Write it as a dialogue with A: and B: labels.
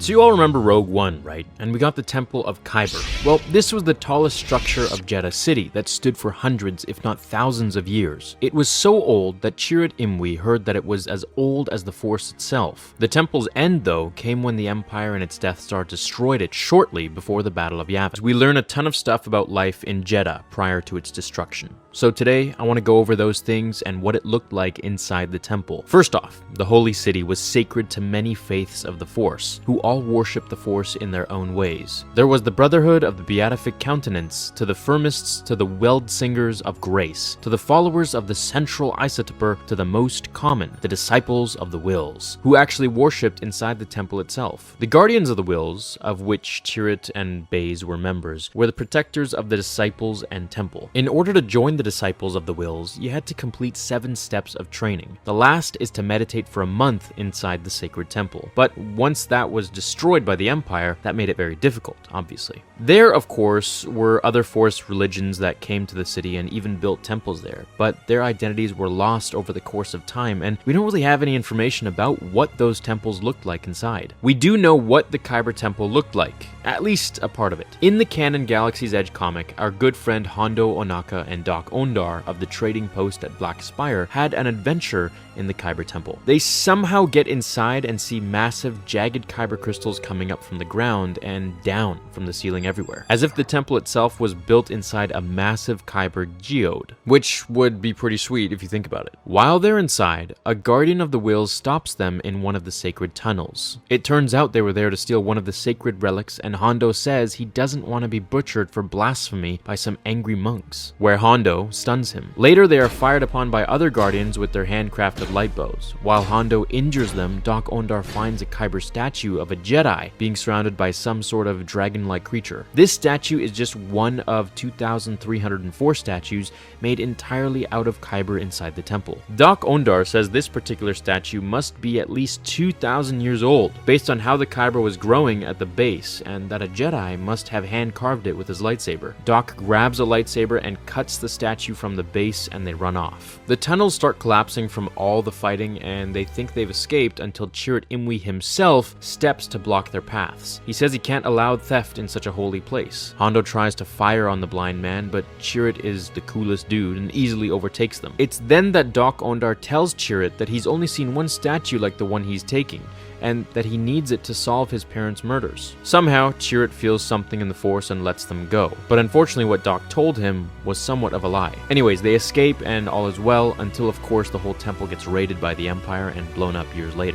A: So you all remember Rogue One, right? And we got the Temple of Kyber. Well, this was the tallest structure of Jeddah City that stood for hundreds, if not thousands of years. It was so old that Chirrut Imwe heard that it was as old as the Force itself. The temple's end, though, came when the Empire and its Death Star destroyed it shortly before the Battle of Yavin. We learn a ton of stuff about life in Jeddah prior to its destruction. So today, I want to go over those things and what it looked like inside the temple. First off, the Holy City was sacred to many faiths of the Force, who all worshipped the Force in their own ways. There was the Brotherhood of the Beatific Countenance, to the Firmists, to the Weld Singers of Grace, to the followers of the Central Isotoper, to the most common, the Disciples of the Wills, who actually worshipped inside the temple itself. The Guardians of the Wills, of which Chirrut and Baze were members, were the protectors of the Disciples and Temple. In order to join the Disciples of the Wills, you had to complete 7 steps of training. The last is to meditate for a month inside the sacred temple. But once that was destroyed by the Empire, that made it very difficult, obviously. There, of course, were other Force religions that came to the city and even built temples there, but their identities were lost over the course of time, and we don't really have any information about what those temples looked like inside. We do know what the Kyber Temple looked like, at least a part of it. In the canon Galaxy's Edge comic, our good friend Hondo Onaka and Doc Ondar of the trading post at Black Spire had an adventure in the Kyber Temple. They somehow get inside and see massive jagged Kyber crystals coming up from the ground and down from the ceiling everywhere, as if the temple itself was built inside a massive Kyber geode, which would be pretty sweet if you think about it. While they're inside, a Guardian of the Wills stops them in one of the sacred tunnels. It turns out they were there to steal one of the sacred relics, and Hondo says he doesn't want to be butchered for blasphemy by some angry monks, where Hondo stuns him. Later, they are fired upon by other Guardians with their handcrafted light bows. While Hondo injures them, Doc Ondar finds a Kyber statue of a Jedi being surrounded by some sort of dragon-like creature. This statue is just one of 2,304 statues made entirely out of Kyber inside the temple. Doc Ondar says this particular statue must be at least 2,000 years old, based on how the Kyber was growing at the base, and that a Jedi must have hand-carved it with his lightsaber. Doc grabs a lightsaber and cuts the statue from the base, and they run off. The tunnels start collapsing from all the fighting, and they think they've escaped until Chirrut Imwe himself steps to block their paths. He says he can't allow theft in such a holy place. Hondo tries to fire on the blind man, but Chirrut is the coolest dude and easily overtakes them. It's then that Doc Ondar tells Chirrut that he's only seen one statue like the one he's taking, and that he needs it to solve his parents' murders. Somehow, Chirrut feels something in the Force and lets them go, but unfortunately what Doc told him was somewhat of a lie. Anyways, they escape and all is well, until of course the whole temple gets raided by the Empire and blown up years later.